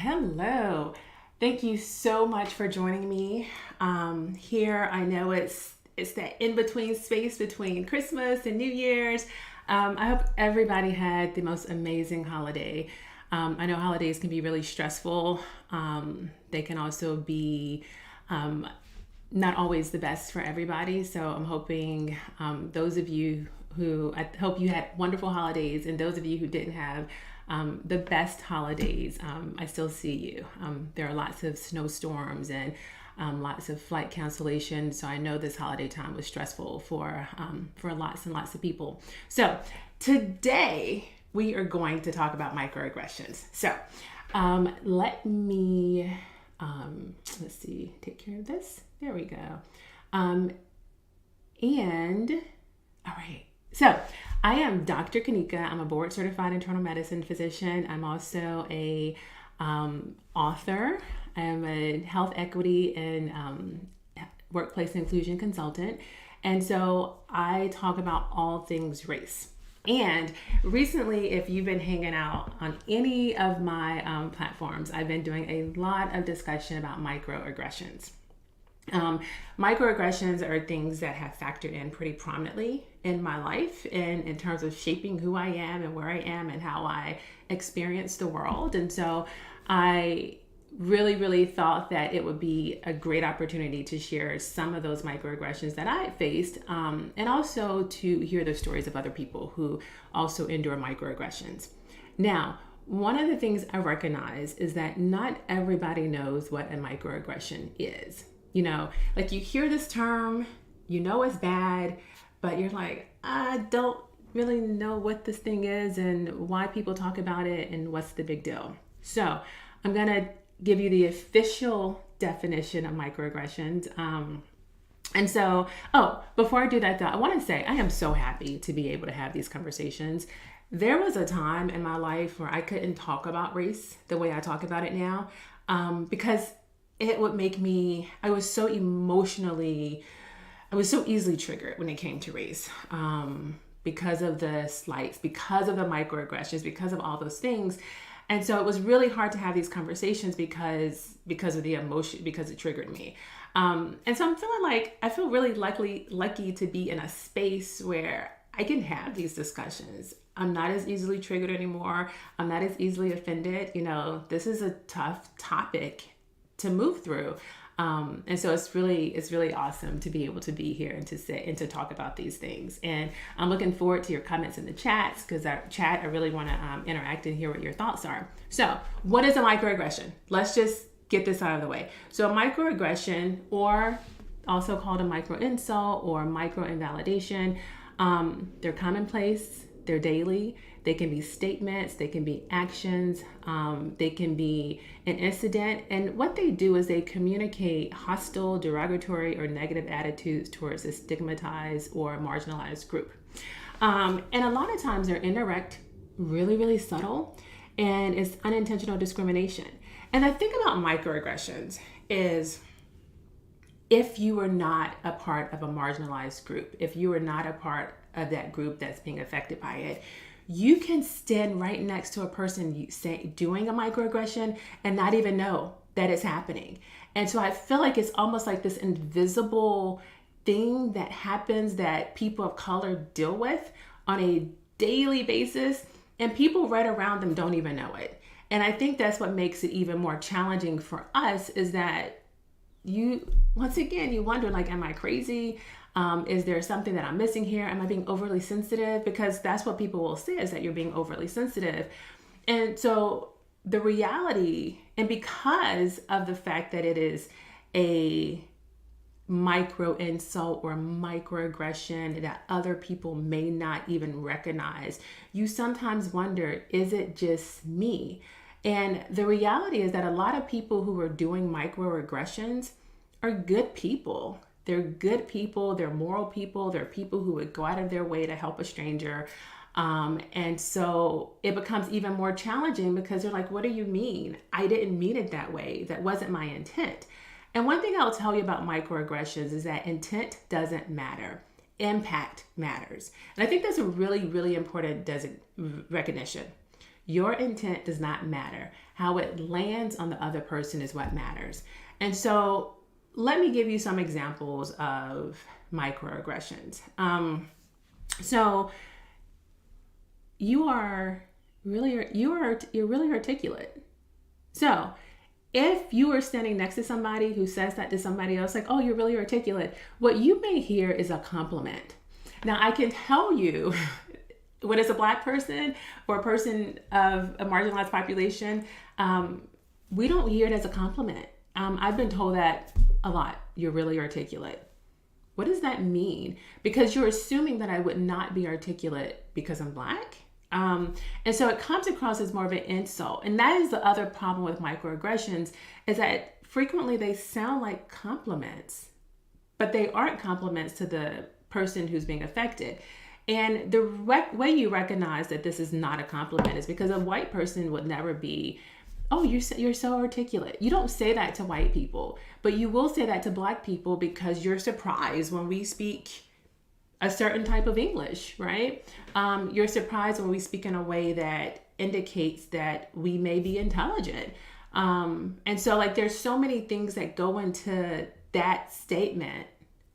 Hello. Thank you so much for joining me here. I know it's that in-between space between Christmas and New Year's. I hope everybody had the most amazing holiday. I know holidays can be really stressful. They can also be not always the best for everybody. So I'm hoping those of you I hope you had wonderful holidays, and those of you who didn't have the best holidays, I still see you. There are lots of snowstorms and lots of flight cancellations. So I know this holiday time was stressful for lots and lots of people. So today we are going to talk about microaggressions. So let me, let's see, take care of this. There we go. And all right. So I am Dr. Kanika. I'm a board certified internal medicine physician. I'm also a author. I'm a health equity and workplace inclusion consultant. And so I talk about all things race. And recently, if you've been hanging out on any of my platforms, I've been doing a lot of discussion about microaggressions. Microaggressions are things that have factored in pretty prominently in my life and in terms of shaping who I am and where I am and how I experience the world. And so I really thought that it would be a great opportunity to share some of those microaggressions that I faced, and also to hear the stories of other people who also endure microaggressions. Now, one of the things I recognize is that not everybody knows what a microaggression is. You know, like you hear this term, you know it's bad, but you're like, I don't really know what this thing is and why people talk about it and what's the big deal. So I'm going to give you the official definition of microaggressions. Before I do that though, I want to say I am so happy to be able to have these conversations. There was a time in my life where I couldn't talk about race the way I talk about it now, because it would make me, I was so easily triggered when it came to race, because of the slights, because of the microaggressions, because of all those things. And so it was really hard to have these conversations because of the emotion, because it triggered me. And so I'm feeling like, I feel really lucky to be in a space where I can have these discussions. I'm not as easily triggered anymore. I'm not as easily offended. You know, this is a tough topic to move through. And so it's really awesome to be able to be here and to sit and to talk about these things. And I'm looking forward to your comments in the chats, because our chat, I really want to interact and hear what your thoughts are. So what is a microaggression? Let's just get this out of the way. So a microaggression, or also called a micro insult or micro invalidation, they're commonplace, they're daily. They can be statements, they can be actions, they can be an incident. And what they do is they communicate hostile, derogatory, or negative attitudes towards a stigmatized or marginalized group. And a lot of times they're indirect, really subtle, and it's unintentional discrimination. And the thing about microaggressions is, if you are not a part of a marginalized group, if you are not a part of that group that's being affected by it, you can stand right next to a person doing a microaggression and not even know that it's happening. And so I feel like it's almost like this invisible thing that happens that people of color deal with on a daily basis, and people right around them don't even know it. And I think that's what makes it even more challenging for us, is that once again, you wonder, like, am I crazy? Is there something that I'm missing here? Am I being overly sensitive? Because that's what people will say, is that you're being overly sensitive. And so the reality, and because of the fact that it is a micro insult or microaggression that other people may not even recognize, you sometimes wonder, is it just me? And the reality is that a lot of people who are doing microaggressions are good people. They're good people, they're moral people, they're people who would go out of their way to help a stranger. And so it becomes even more challenging, because they're like, what do you mean? I didn't mean it that way. That wasn't my intent. And one thing I'll tell you about microaggressions is that intent doesn't matter. Impact matters. And I think that's a really important recognition. Your intent does not matter. How it lands on the other person is what matters. And so let me give you some examples of microaggressions. So you're really articulate. So if you are standing next to somebody who says that to somebody else, like, oh, you're really articulate, what you may hear is a compliment. Now, I can tell you, when it's a Black person or a person of a marginalized population, we don't hear it as a compliment. I've been told that a lot. You're really articulate. What does that mean? Because you're assuming that I would not be articulate because I'm Black. And so it comes across as more of an insult. And that is the other problem with microaggressions, is that frequently they sound like compliments, but they aren't compliments to the person who's being affected. And the way you recognize that this is not a compliment is because a white person would never be, oh, you're so articulate. You don't say that to white people, but you will say that to Black people because you're surprised when we speak a certain type of English, right? You're surprised when we speak in a way that indicates that we may be intelligent. And so like there's so many things that go into that statement.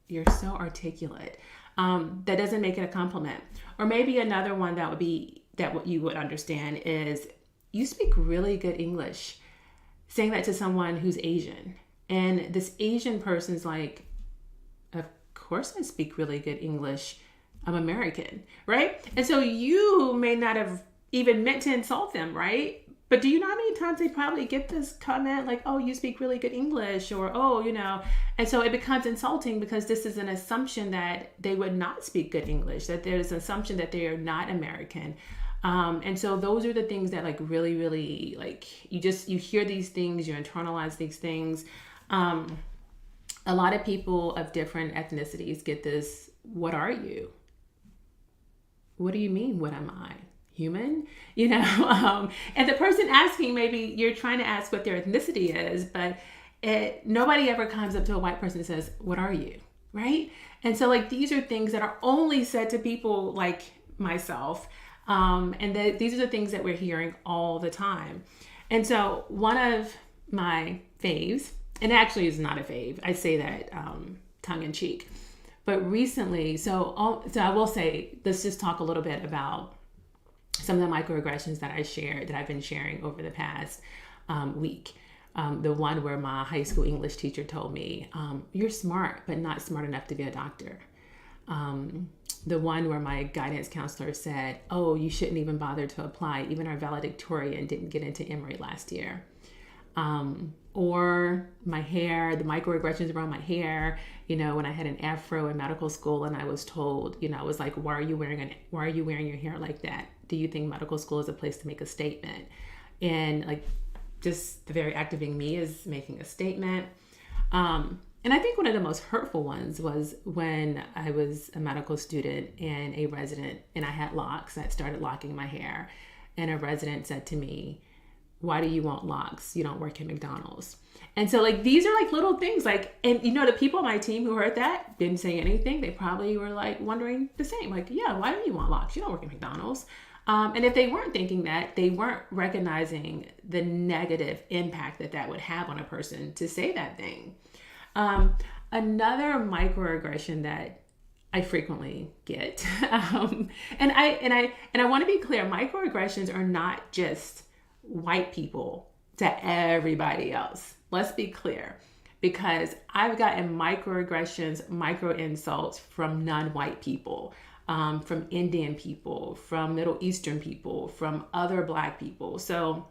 You're so articulate. That doesn't make it a compliment. Or maybe another one that would be that what you would understand is you speak really good English. Saying that to someone who's Asian. And this Asian person's like, of course I speak really good English. I'm American, right? And so you may not have even meant to insult them, right? But do you know how many times they probably get this comment like, oh, you speak really good English, or, oh, and so it becomes insulting because this is an assumption that they would not speak good English, that there's an assumption that they are not American. And so those are the things that like really, really like, you hear these things, you internalize these things. A lot of people of different ethnicities get this, what are you? What do you mean, what am I? Human? And the person asking, maybe you're trying to ask what their ethnicity is, but nobody ever comes up to a white person and says, what are you? Right? And so like, these are things that are only said to people like myself. These are the things that we're hearing all the time. And so one of my faves, and actually is not a fave, I say that tongue in cheek, but recently, so I will say, let's just talk a little bit about some of the microaggressions that I've been sharing over the past week. The one where my high school English teacher told me, you're smart, but not smart enough to be a doctor. The one where my guidance counselor said, oh, you shouldn't even bother to apply. Even our valedictorian didn't get into Emory last year. Or my hair, the microaggressions around my hair, when I had an afro in medical school and I was told, I was like, why are you wearing your hair like that? Do you think medical school is a place to make a statement? And like, just the very act of being me is making a statement. And I think one of the most hurtful ones was when I was a medical student and a resident and I had locks. I started locking my hair and a resident said to me, why do you want locks? You don't work at McDonald's. And so like, these are like little things like, and the people on my team who heard that didn't say anything. They probably were like wondering the same, like, yeah, why do you want locks? You don't work at McDonald's. And if they weren't thinking that, they weren't recognizing the negative impact that would have on a person to say that thing. Another microaggression that I frequently get, and I want to be clear, microaggressions are not just white people to everybody else. Let's be clear, because I've gotten microaggressions, micro insults from non-white people, from Indian people, from Middle Eastern people, from other Black people. So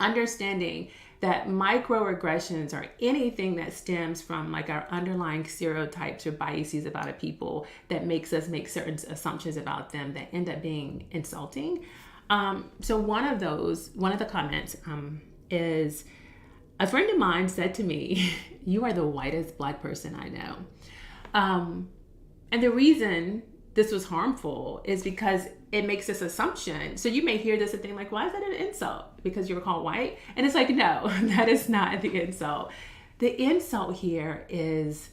understanding that microaggressions are anything that stems from like our underlying stereotypes or biases about a people that makes us make certain assumptions about them that end up being insulting. So one of the comments is a friend of mine said to me, you are the whitest Black person I know. And the reason this was harmful is because it makes this assumption. So you may hear this and think like, why is that an insult? Because you were called white? And it's like, no, that is not the insult. The insult here is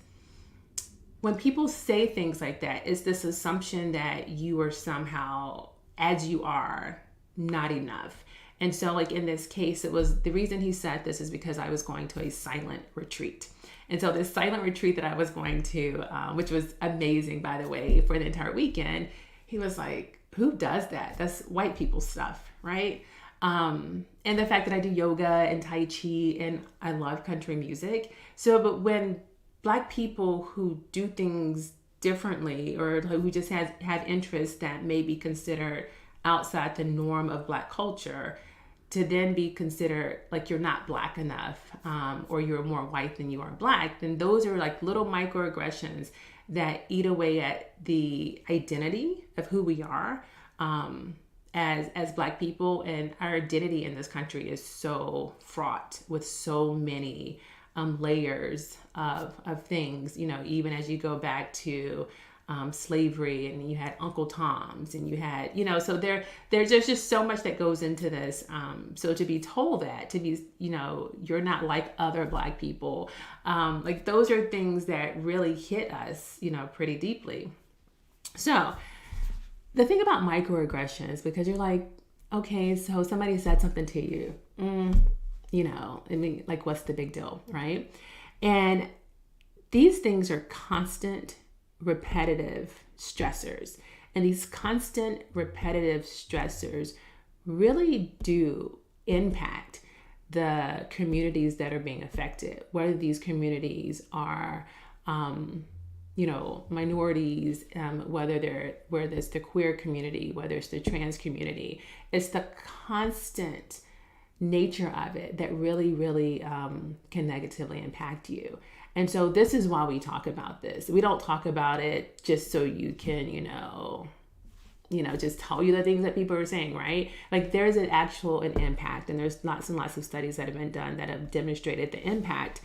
when people say things like that, is this assumption that you are somehow, as you are, not enough. And so, like in this case, it was the reason he said this is because I was going to a silent retreat. And so, this silent retreat that I was going to, which was amazing, by the way, for the entire weekend, he was like, who does that? That's white people stuff, right? And the fact that I do yoga and Tai Chi and I love country music. So, but when Black people who do things differently or who just have interests that may be considered outside the norm of Black culture, to then be considered like you're not Black enough, or you're more white than you are Black, then those are like little microaggressions that eat away at the identity of who we are, as Black people. And our identity in this country is so fraught with so many layers of things, even as you go back to slavery, and you had Uncle Tom's, and you had, so there's just so much that goes into this. So to be told that, to be, you're not like other Black people, like those are things that really hit us, pretty deeply. So the thing about microaggressions, because you're like, okay, so somebody said something to you, I mean, like, what's the big deal, right? And these things are constant, repetitive stressors. And these constant, repetitive stressors really do impact the communities that are being affected, whether these communities are, minorities, whether it's the queer community, whether it's the trans community. It's the constant nature of it that really, really can negatively impact you. And so this is why we talk about this. We don't talk about it just so you can, just tell you the things that people are saying, right? Like there's an impact, and there's lots and lots of studies that have been done that have demonstrated the impact.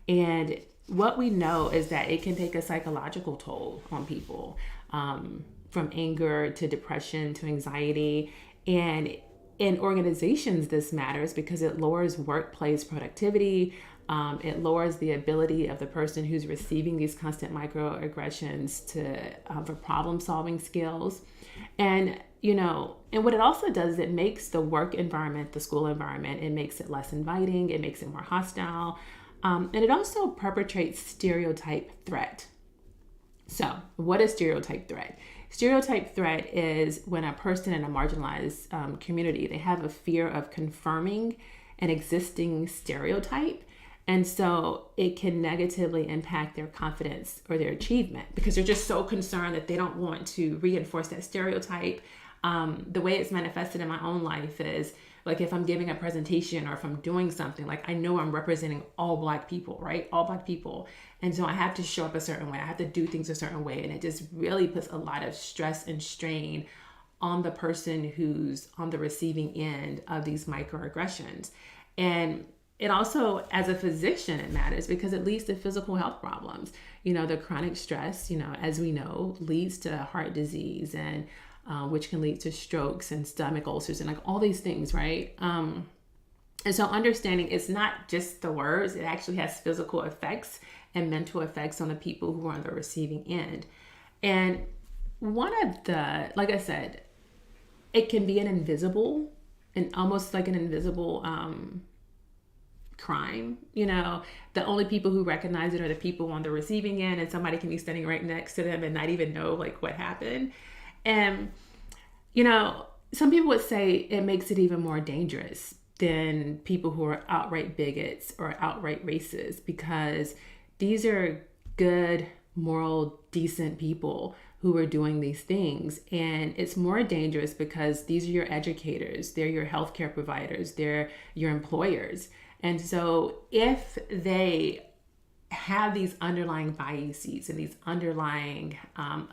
And what we know is that it can take a psychological toll on people, from anger to depression to anxiety. And in organizations, this matters because it lowers workplace productivity. It lowers the ability of the person who's receiving these constant microaggressions for problem solving skills. And, and what it also does is it makes the work environment, the school environment, it makes it less inviting. It makes it more hostile. And it also perpetrates stereotype threat. So what is stereotype threat? Stereotype threat is when a person in a marginalized community, they have a fear of confirming an existing stereotype. And so it can negatively impact their confidence or their achievement because they're just so concerned that they don't want to reinforce that stereotype. The way it's manifested in my own life is like if I'm giving a presentation or if I'm doing something, like I know I'm representing all Black people, right? All Black people. And so I have to show up a certain way. I have to do things a certain way. And it just really puts a lot of stress and strain on the person who's on the receiving end of these microaggressions. And it also, as a physician, it matters because it leads to physical health problems. The chronic stress, as we know, leads to heart disease and which can lead to strokes and stomach ulcers and like all these things, right? And so understanding it's not just the words, it actually has physical effects and mental effects on the people who are on the receiving end. And one of the, like I said, it can be almost like an invisible crime. The only people who recognize it are the people on the receiving end, and somebody can be standing right next to them and not even know like what happened. And, some people would say it makes it even more dangerous than people who are outright bigots or outright racists, because these are good, moral, decent people who are doing these things. And it's more dangerous because these are your educators, they're your healthcare providers, they're your employers. And so if they have these underlying biases and these underlying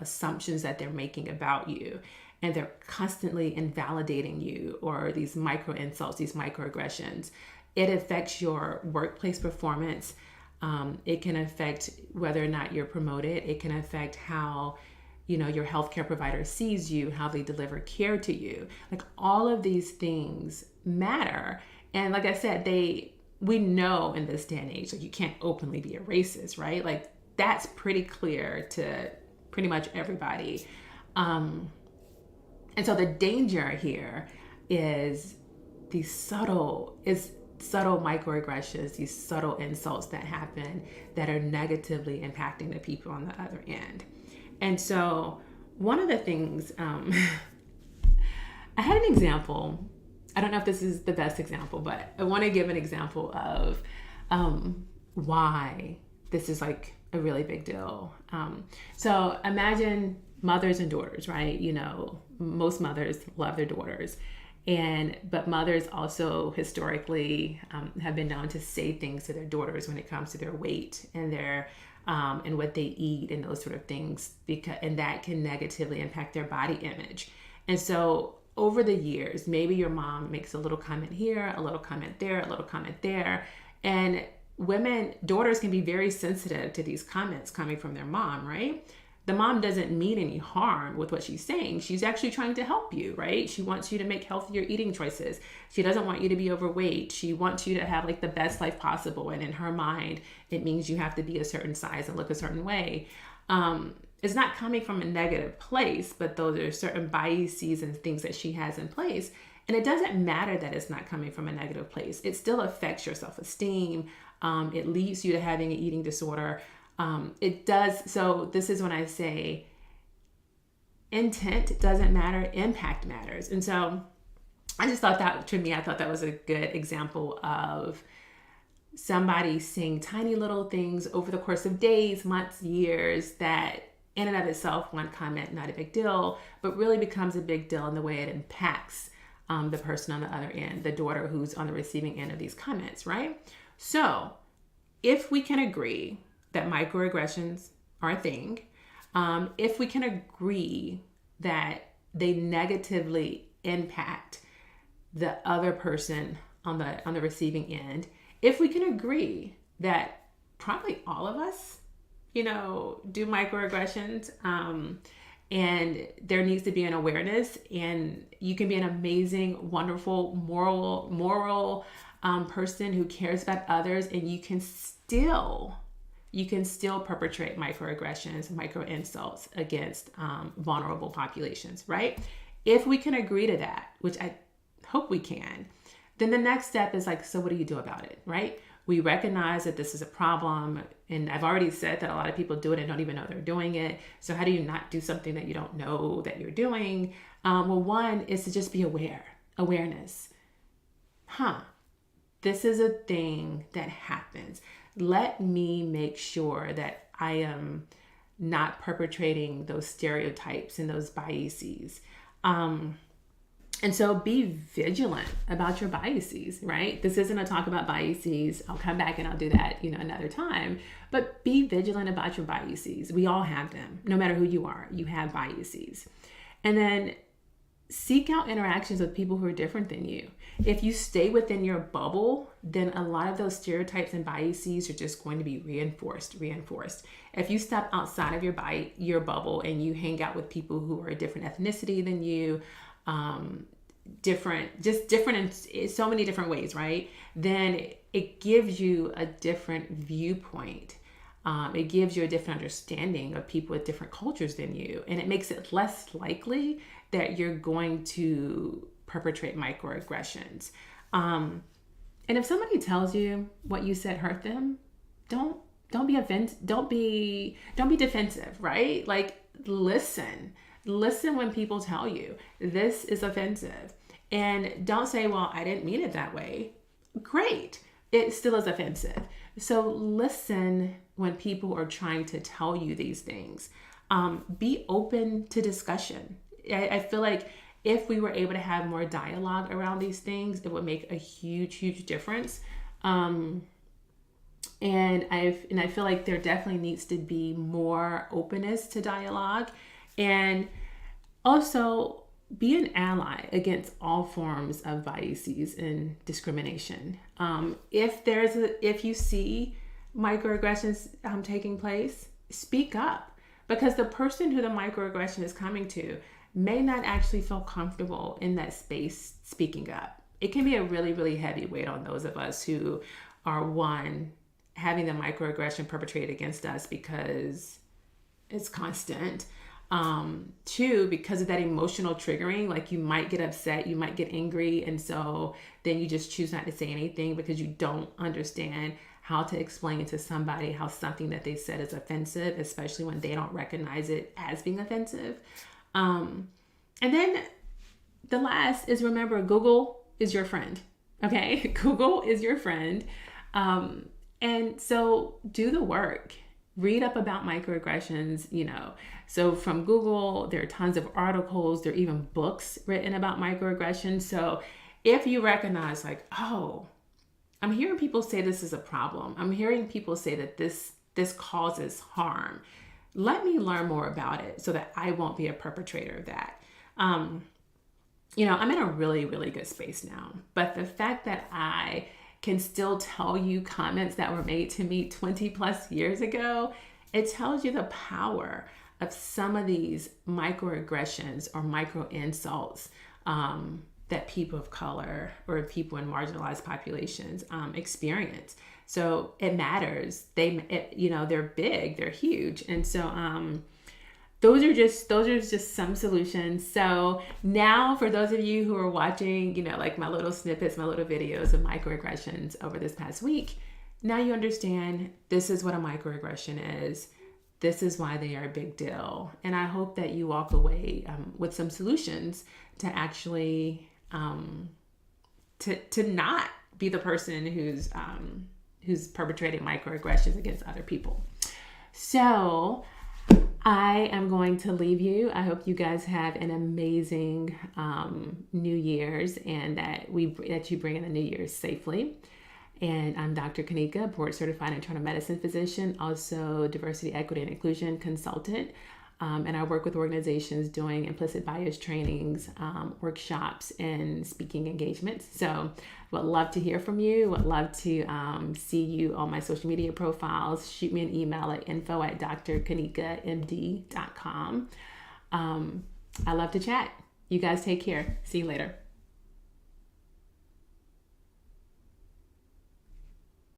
assumptions that they're making about you, and they're constantly invalidating you, or these micro insults, these microaggressions, it affects your workplace performance. It can affect whether or not you're promoted. It can affect how, your healthcare provider sees you, how they deliver care to you. Like all of these things matter. And like I said, we know in this day and age, like you can't openly be a racist, right? Like that's pretty clear to pretty much everybody. And so the danger here is these subtle microaggressions, these subtle insults that happen that are negatively impacting the people on the other end. And so one of the things, I had an example. I don't know if this is the best example, but I want to give an example of why this is like a really big deal. So imagine mothers and daughters, right? You know, most mothers love their daughters. But mothers also historically have been known to say things to their daughters when it comes to their weight and their and what they eat and those sort of things, and that can negatively impact their body image. And so over the years, maybe your mom makes a little comment here, a little comment there, a little comment there, and daughters can be very sensitive to these comments coming from their mom, right? The mom doesn't mean any harm with what she's saying. She's actually trying to help you, right? She wants you to make healthier eating choices. She doesn't want you to be overweight. She wants you to have like the best life possible. And in her mind, it means you have to be a certain size and look a certain way. It's not coming from a negative place, but those are certain biases and things that she has in place. And it doesn't matter that it's not coming from a negative place. It still affects your self-esteem. It leads you to having an eating disorder. It does. So this is when I say intent doesn't matter, impact matters. And so I just thought that, to me, I thought that was a good example of somebody saying tiny little things over the course of days, months, years that in and of itself, one comment, not a big deal, but really becomes a big deal in the way it impacts the person on the other end, the daughter who's on the receiving end of these comments, right? So if we can agree that microaggressions are a thing, if we can agree that they negatively impact the other person on the receiving end, if we can agree that probably all of us, you know, do microaggressions, and there needs to be an awareness, and you can be an amazing, wonderful, moral person who cares about others, and you can still perpetrate microaggressions, micro insults against vulnerable populations, right? If we can agree to that, which I hope we can, then the next step is like, so what do you do about it, right? We recognize that this is a problem, and I've already said that a lot of people do it and don't even know they're doing it. So how do you not do something that you don't know that you're doing? Well, one is to just be awareness. This is a thing that happens. Let me make sure that I am not perpetrating those stereotypes and those biases. And so be vigilant about your biases, right? This isn't a talk about biases. I'll come back and I'll do that, another time. But be vigilant about your biases. We all have them. No matter who you are, you have biases. And then seek out interactions with people who are different than you. If you stay within your bubble, then a lot of those stereotypes and biases are just going to be reinforced. If you step outside of your bubble and you hang out with people who are a different ethnicity than you, different in so many different ways, right? Then it gives you a different viewpoint. It gives you a different understanding of people with different cultures than you. And it makes it less likely that you're going to perpetrate microaggressions. And if somebody tells you what you said hurt them, don't be defensive, right? Like, listen when people tell you this is offensive, and don't say, well, I didn't mean it that way. Great. It still is offensive. So listen when people are trying to tell you these things. Be open to discussion. I feel like if we were able to have more dialogue around these things, it would make a huge difference. And I feel like there definitely needs to be more openness to dialogue, and also be an ally against all forms of biases and discrimination. If you see microaggressions taking place, speak up, because the person who the microaggression is coming to may not actually feel comfortable in that space speaking up. It can be a really heavy weight on those of us who are having the microaggression perpetrated against us because it's constant. Two, because of that emotional triggering, like you might get upset, you might get angry, and so then you just choose not to say anything because you don't understand how to explain to somebody how something that they said is offensive, especially when they don't recognize it as being offensive. And then the last is, remember, Google is your friend. Okay, Google is your friend. And so do the work. Read up about microaggressions, So from Google, there are tons of articles. There are even books written about microaggressions. So if you recognize, like, oh, I'm hearing people say this is a problem. I'm hearing people say that this causes harm. Let me learn more about it so that I won't be a perpetrator of that. I'm in a really, really good space now. But the fact that I can still tell you comments that were made to me 20 plus years ago, it tells you the power of some of these microaggressions or micro insults that people of color or people in marginalized populations experience. So it matters. They're big, they're huge. And so those are just some solutions. So now for those of you who are watching, like my little snippets, my little videos of microaggressions over this past week, now you understand this is what a microaggression is. This is why they are a big deal. And I hope that you walk away with some solutions to actually to not be the person who's perpetrating microaggressions against other people. So I am going to leave you. I hope you guys have an amazing New Year's, and that you bring in the New Year's safely. And I'm Dr. Kanika, board certified internal medicine physician, also diversity, equity, and inclusion consultant. And I work with organizations doing implicit bias trainings, workshops, and speaking engagements. So would love to hear from you. Would love to see you on my social media profiles. Shoot me an email at info@drkanikamd.com. I love to chat. You guys take care. See you later.